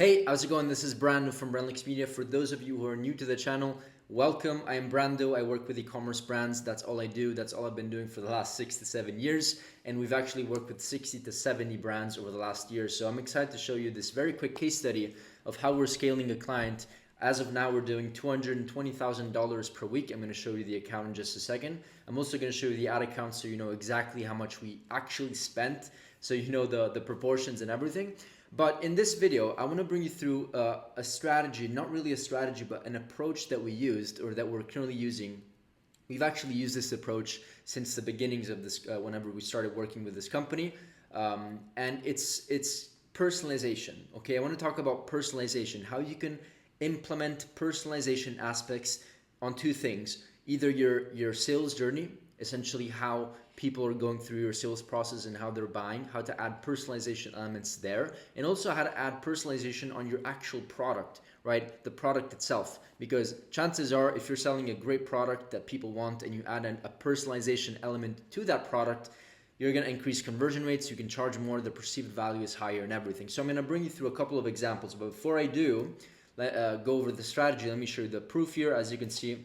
Hey, how's it going? This is Brando from Brandlix Media. For those of you who are new to the channel, welcome. I am Brando. I work with e-commerce brands. That's all I do. That's all I've been doing for the last 6 to 7 years. And we've actually worked with 60 to 70 brands over the last year. So I'm excited to show you this very quick case study of how we're scaling a client. As of now, we're doing $220,000 per week. I'm going to show you the account in just a second. I'm also going to show you the ad account so you know exactly how much we actually spent, so you know the proportions and everything. But in this video, I want to bring you through a strategy, not really a strategy, but an approach that we used or that we're currently using. We've actually used this approach since the beginnings of this, whenever we started working with this company. And it's personalization. Okay, I want to talk about personalization, how you can implement personalization aspects on two things: either your sales journey, essentially how people are going through your sales process and how they're buying, how to add personalization elements there, and also how to add personalization on your actual product, right? The product itself. Because chances are, if you're selling a great product that people want and you add a personalization element to that product, you're going to increase conversion rates, you can charge more, the perceived value is higher and everything. So I'm going to bring you through a couple of examples. But before I do, go over the strategy, let me show you the proof here. As you can see,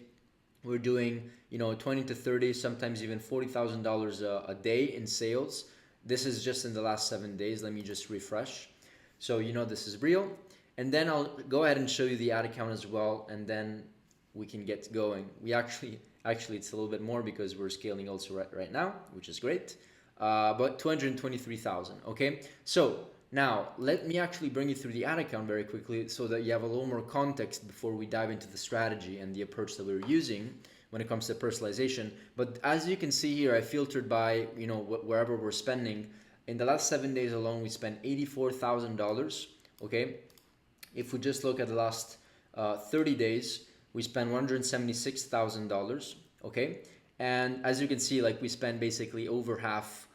we're doing 20 to 30, sometimes even $40,000 a day in sales. This is just in the last 7 days. Let me just refresh. So this is real. And then I'll go ahead and show you the ad account as well, and then we can get going. We actually it's a little bit more because we're scaling also right now, which is great. But 223,000. Okay, so now let me actually bring you through the ad account very quickly so that you have a little more context before we dive into the strategy and the approach that we're using when it comes to personalization. But as you can see here, I filtered by wherever we're spending. In the last 7 days alone, we spent $84,000. Okay, if we just look at the last 30 days, we spent $176,000. Okay, and as you can see, like, we spend basically over half,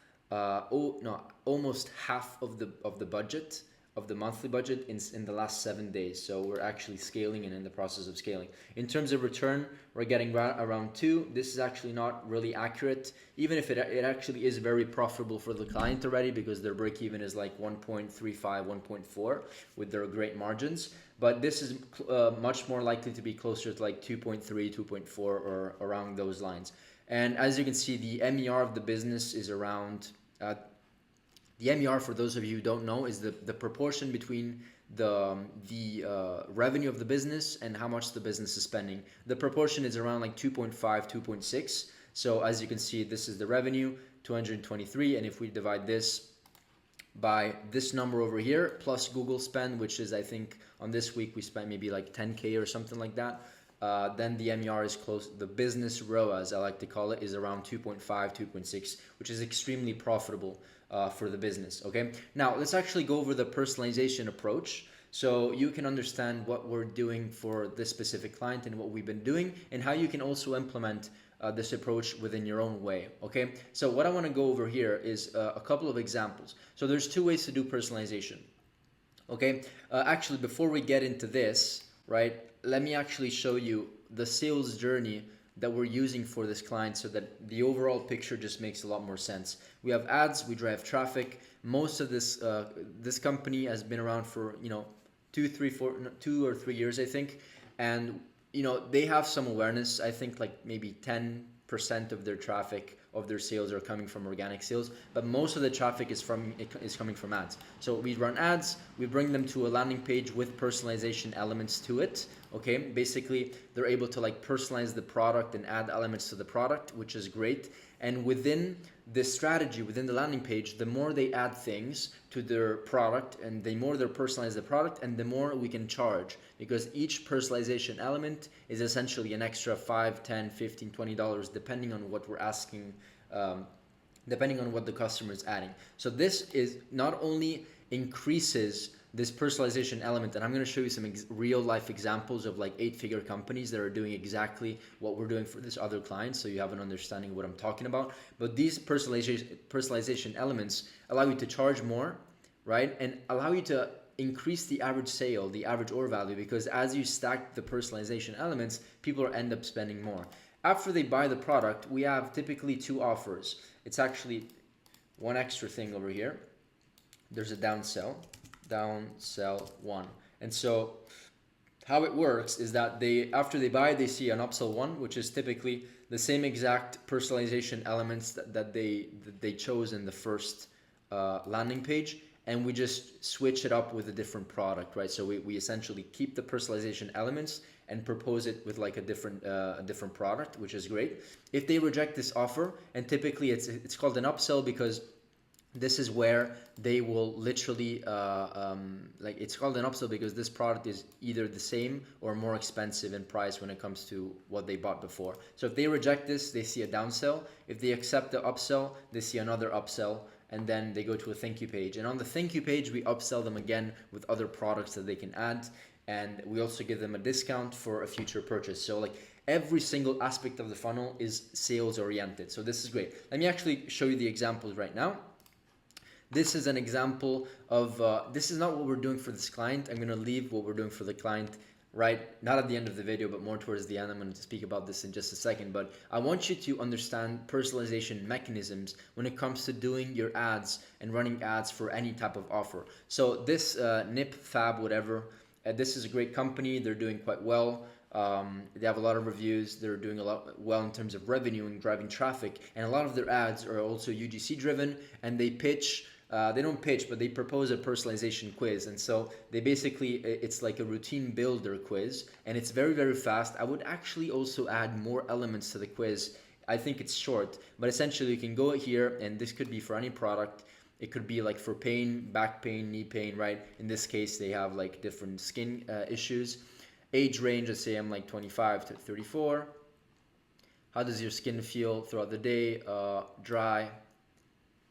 almost half of the budget, of the monthly budget in the last 7 days. So we're actually scaling and in the process of scaling. In terms of return, we're getting around 2. This is actually not really accurate, even if it actually is very profitable for the client already, because their break even is like 1.35, 1.4 with their great margins. But this is much more likely to be closer to like 2.3, 2.4, or around those lines. And as you can see, the MER of the business is around, the MER, for those of you who don't know, is the proportion between the revenue of the business and how much the business is spending. The proportion is around like 2.5, 2.6. So as you can see, this is the revenue, 223. And if we divide this by this number over here, plus Google spend, which is, I think, on this week we spent maybe like 10K or something like that. Then the MER is close. The business ROAS, I like to call it, is around 2.5, 2.6, which is extremely profitable for the business. Okay, now let's actually go over the personalization approach so you can understand what we're doing for this specific client and what we've been doing, and how you can also implement this approach within your own way. Okay, so what I want to go over here is a couple of examples. So there's two ways to do personalization. Okay, actually, before we get into this, right, let me actually show you the sales journey that we're using for this client so that the overall picture just makes a lot more sense. We have ads, we drive traffic. Most of this this company has been around for 2 or 3 years, I think, and they have some awareness. I think like maybe 10% of their traffic, of their sales, are coming from organic sales, but most of the traffic is coming from ads. So we run ads, we bring them to a landing page with personalization elements to it. Okay, basically they're able to like personalize the product and add elements to the product, which is great. And within this strategy, within the landing page, the more they add things to their product and the more they personalize the product, and the more we can charge, because each personalization element is essentially an extra $5, $10, $15, $20 depending on what we're asking, depending on what the customer is adding. So this is not only increases this personalization element, and I'm going to show you some real life examples of like 8-figure companies that are doing exactly what we're doing for this other client, so you have an understanding of what I'm talking about. But these personalization elements allow you to charge more, right, and allow you to increase the average sale, the average order value, because as you stack the personalization elements, people end up spending more. After they buy the product, we have typically 2 offers. It's actually one extra thing over here. There's a downsell 1, And so how it works is that they, after they buy, they see an upsell one, which is typically the same exact personalization elements that they chose in the first landing page, and we just switch it up with a different product, right? So we essentially keep the personalization elements and propose it with like a different product, which is great. If they reject this offer, and typically it's called an upsell because this is where they will literally like, it's called an upsell because this product is either the same or more expensive in price when it comes to what they bought before. So if they reject this, they see a downsell. If they accept the upsell, they see another upsell, and then they go to a thank you page. And on the thank you page, we upsell them again with other products that they can add, and we also give them a discount for a future purchase. So like, every single aspect of the funnel is sales oriented. So this is great. Let me actually show you the examples right now. This is an example of, this is not what we're doing for this client. I'm gonna leave what we're doing for the client, right? Not at the end of the video, but more towards the end. I'm going to speak about this in just a second, but I want you to understand personalization mechanisms when it comes to doing your ads and running ads for any type of offer. So this Nip Fab, whatever, this is a great company. They're doing quite well. They have a lot of reviews. They're doing a lot well in terms of revenue and driving traffic, and a lot of their ads are also UGC driven, and they pitch, they don't pitch, but they propose a personalization quiz. And so they basically, it's like a routine builder quiz, and it's very, very fast. I would actually also add more elements to the quiz. I think it's short, but essentially you can go here, and this could be for any product. It could be like for pain, back pain, knee pain, right? In this case, they have like different skin issues. Age range, let's say I'm like 25 to 34. How does your skin feel throughout the day? Dry,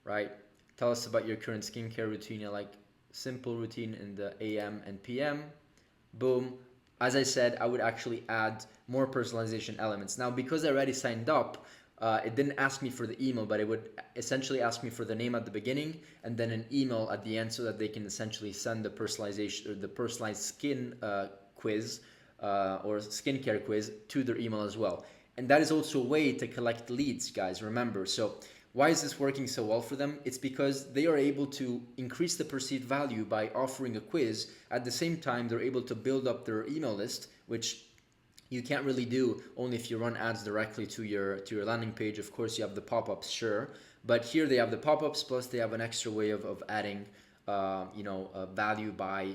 right? Tell us about your current skincare routine. I like simple routine in the AM and PM. Boom. As I said, I would actually add more personalization elements. Now, because I already signed up, it didn't ask me for the email, but it would essentially ask me for the name at the beginning and then an email at the end, so that they can essentially send the personalization or the personalized skin quiz or skincare quiz to their email as well. And that is also a way to collect leads, guys, remember. So why is this working so well for them? It's because they are able to increase the perceived value by offering a quiz. At the same time, they're able to build up their email list, which you can't really do only if you run ads directly to your landing page. Of course, you have the pop-ups, sure, but here they have the pop-ups, plus they have an extra way of adding value by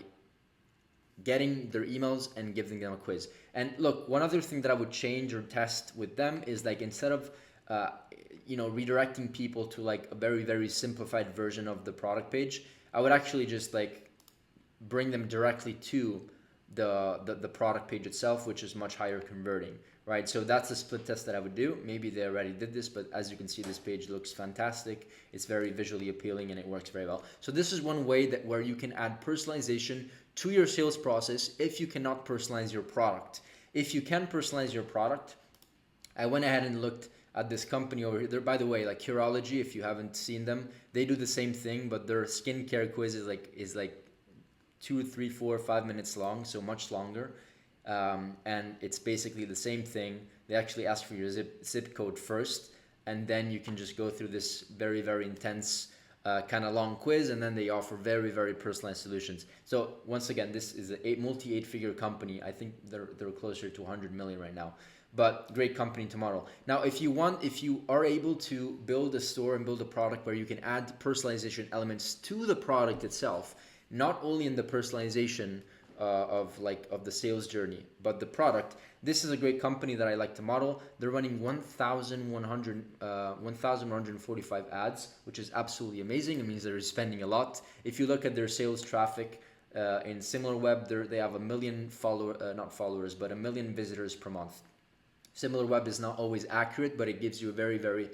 getting their emails and giving them a quiz. And look, one other thing that I would change or test with them is, like, instead of redirecting people to like a very, very simplified version of the product page, I would actually just like bring them directly to the product page itself, which is much higher converting, right? So that's a split test that I would do. Maybe they already did this, but as you can see, this page looks fantastic. It's very visually appealing and it works very well. So this is one way that where you can add personalization to your sales process if you cannot personalize your product. If you can personalize your product, I went ahead and looked at this company over here. They're, by the way, like Curology, if you haven't seen them, they do the same thing, but their skincare quiz is like 2, 3, 4, 5 minutes long, so much longer. And it's basically the same thing. They actually ask for your zip code first, and then you can just go through this very, very intense kind of long quiz, and then they offer very, very personalized solutions. So once again, this is a multi 8-figure company. I think they're closer to 100 million right now. But great company tomorrow. Now, if you are able to build a store and build a product where you can add personalization elements to the product itself, not only in the personalization of the sales journey, but the product. This is a great company that I like to model. They're running 1,145 ads, which is absolutely amazing. It means they're spending a lot. If you look at their sales traffic in SimilarWeb, they have a million a million visitors per month. SimilarWeb is not always accurate, but it gives you a very, very,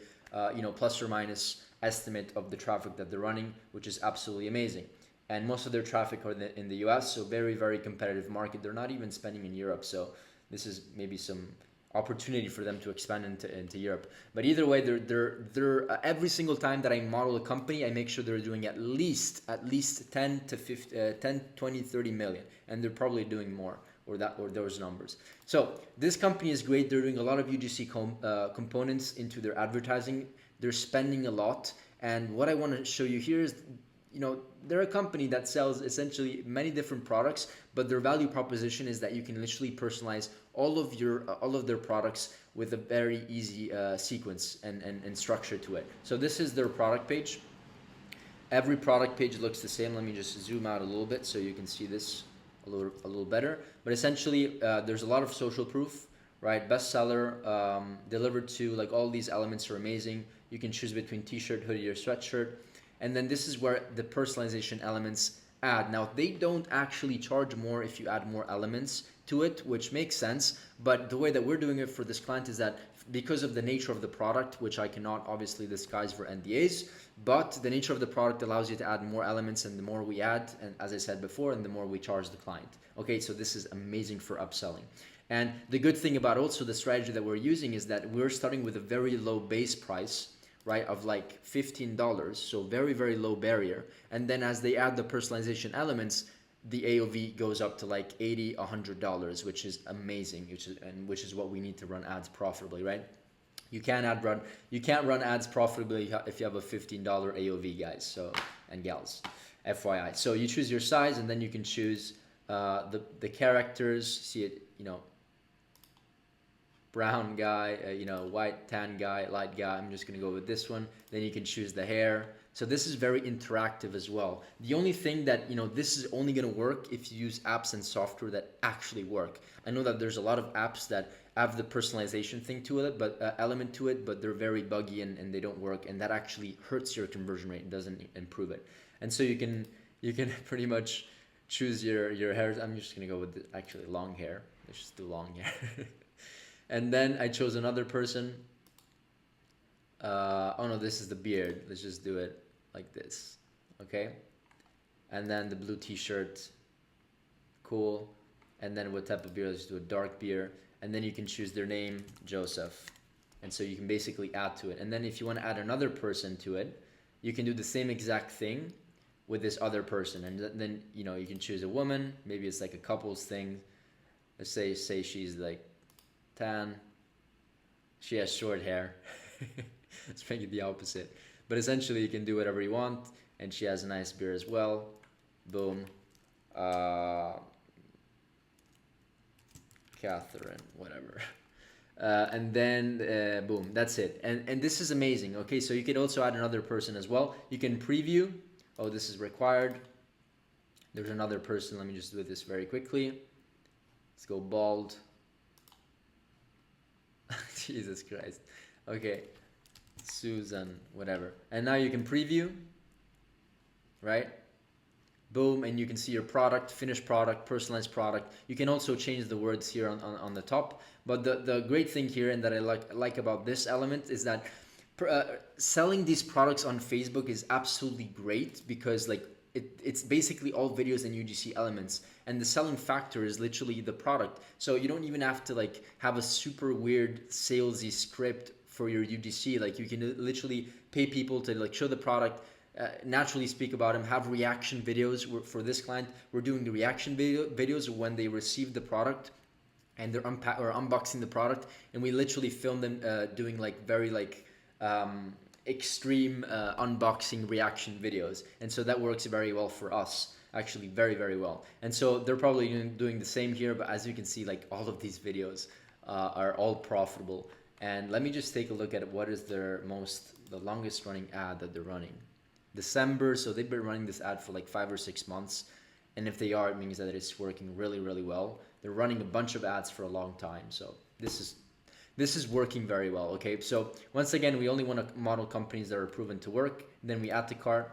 plus or minus estimate of the traffic that they're running, which is absolutely amazing. And most of their traffic are in the US, so very, very competitive market. They're not even spending in Europe, so this is maybe some opportunity for them to expand into Europe. But either way, they're every single time that I model a company, I make sure they're doing at least 10 to 10, 20, 30 million, and they're probably doing more. Or those numbers. So this company is great. They're doing a lot of UGC components into their advertising. They're spending a lot. And what I want to show you here is they're a company that sells essentially many different products, but their value proposition is that you can literally personalize all of their products with a very easy sequence and structure to it. So this is their product page. Every product page looks the same. Let me just zoom out a little bit so you can see this a little better. But essentially, there's a lot of social proof, right? Bestseller, delivered to, like, all these elements are amazing. You can choose between t-shirt, hoodie, or sweatshirt. And then this is where the personalization elements add. Now, they don't actually charge more if you add more elements to it, which makes sense. But the way that we're doing it for this client is that because of the nature of the product, which I cannot obviously disguise for NDAs, but the nature of the product allows you to add more elements, and the more we add, and as I said before, and the more we charge the client. Okay, so this is amazing for upselling. And the good thing about also the strategy that we're using is that we're starting with a very low base price, right, of like $15, so very, very low barrier. And then as they add the personalization elements, the AOV goes up to like $80, $100, which is amazing, which is what we need to run ads profitably, right? You can't run ads profitably if you have a $15 AOV, guys, so, and gals, FYI. So you choose your size, and then you can choose the characters. See it, brown guy, white, tan guy, light guy. I'm just gonna go with this one. Then you can choose the hair. So this is very interactive as well. The only thing that, this is only gonna work if you use apps and software that actually work. I know that there's a lot of apps that have the personalization thing to it, but element to it, but they're very buggy and they don't work, and that actually hurts your conversion rate. It doesn't improve it. And so you can pretty much choose your hair. I'm just gonna go with actually long hair. Let's just do long hair. And then I chose another person. Oh no, this is the beard. Let's just do it like this, okay? And then the blue t-shirt, cool. And then what type of beard? Let's do a dark beard. And then you can choose their name, Joseph. And so you can basically add to it. And then if you want to add another person to it, you can do the same exact thing with this other person. And then, you can choose a woman. Maybe it's like a couples thing. Let's say she's like tan. She has short hair. Let's make it the opposite. But essentially, you can do whatever you want. And she has a nice beard as well. Boom. Catherine, whatever. And then, boom, that's it. And this is amazing. Okay, so you could also add another person as well. You can preview. Oh, this is required. There's another person. Let me just do this very quickly. Let's go bald. Jesus Christ. Okay. Susan, whatever. And now you can preview, right? Boom, and you can see your product, finished product, personalized product. You can also change the words here on the top. But the great thing here, and that I like about this element, is that selling these products on Facebook is absolutely great, because like it's basically all videos and UGC elements, and the selling factor is literally the product. So you don't even have to like have a super weird salesy script for your UGC. Like you can literally pay people to like show the product, naturally speak about them, have reaction videos. For this client, we're doing the reaction videos when they receive the product and they're unboxing the product, and we literally film them doing like very like extreme unboxing reaction videos. And so that works very well for us, actually very, very well. And so they're probably doing the same here, but as you can see, like all of these videos are all profitable. And let me just take a look at what is the longest running ad that they're running. December, so they've been running this ad for like 5 or 6 months. And if they are, it means that it's working really, really well. They're running a bunch of ads for a long time. So this is working very well, okay? So once again, we only want to model companies that are proven to work. Then we add to cart.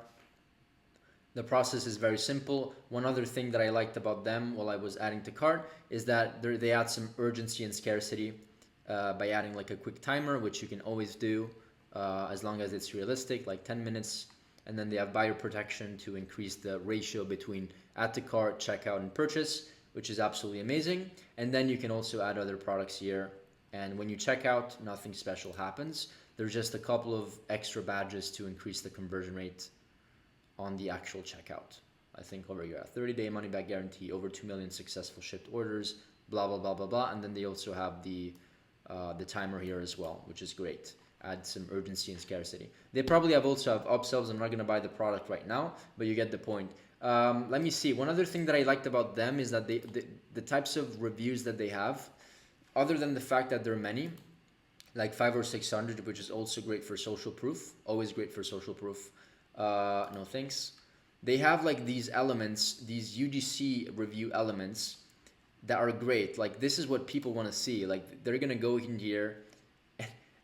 The process is very simple. One other thing that I liked about them while I was adding to cart is that they add some urgency and scarcity by adding like a quick timer, which you can always do as long as it's realistic, like 10 minutes. And then they have buyer protection to increase the ratio between add to cart, checkout, and purchase, which is absolutely amazing. And then you can also add other products here. And when you check out, nothing special happens. There's just a couple of extra badges to increase the conversion rate on the actual checkout. I think over here, 30-day money-back guarantee, over 2 million successful shipped orders, blah, blah, blah, blah, blah. And then they also have the timer here as well, which is great. add some urgency and scarcity. They probably also have upsells. I'm not going to buy the product right now, but you get the point. Let me see. One other thing that I liked about them is that the types of reviews that they have, other than the fact that there are many, like 500 or 600, which is also great for social proof. Always great for social proof. No thanks. They have like these elements, these UGC review elements that are great. Like this is what people want to see. Like they're gonna go in here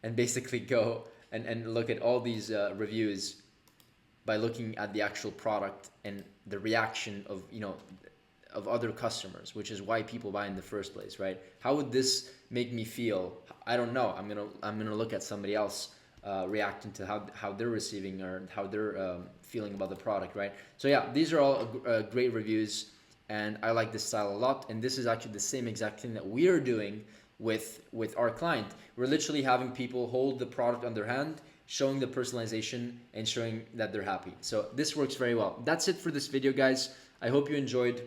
and basically go and look at all these reviews by looking at the actual product and the reaction of of other customers, which is why people buy in the first place, right? How would this make me feel? I don't know. I'm gonna look at somebody else reacting to how they're receiving or how they're feeling about the product, right? So yeah, these are all great reviews, and I like this style a lot. And this is actually the same exact thing that we are doing with our client. We're literally having people hold the product on their hand, showing the personalization and showing that they're happy. So this works very well. That's it for this video, guys. I hope you enjoyed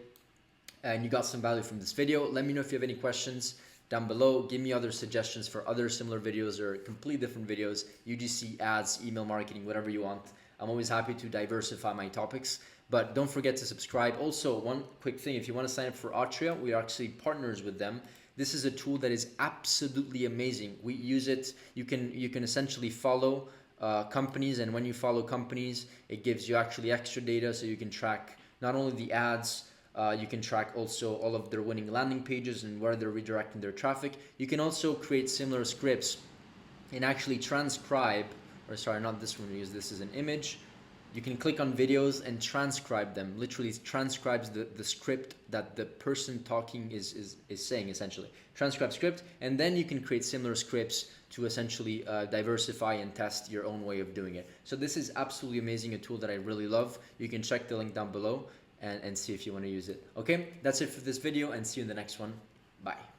and you got some value from this video. Let me know if you have any questions down below. Give me other suggestions for other similar videos or completely different videos, UGC, ads, email marketing, whatever you want. I'm always happy to diversify my topics, but don't forget to subscribe. Also, one quick thing, if you want to sign up for Atria, we are actually partners with them. This is a tool that is absolutely amazing. We use it. You can essentially follow companies, and when you follow companies, it gives you actually extra data, so you can track not only the ads, you can track also all of their winning landing pages and where they're redirecting their traffic. You can also create similar scripts and actually transcribe, or sorry, not this one, we use this as an image. You can click on videos and transcribe them. Literally transcribes the script that the person talking is saying, essentially. Transcribe script, and then you can create similar scripts to essentially diversify and test your own way of doing it. So this is absolutely amazing, a tool that I really love. You can check the link down below and see if you want to use it. Okay, that's it for this video, and see you in the next one. Bye.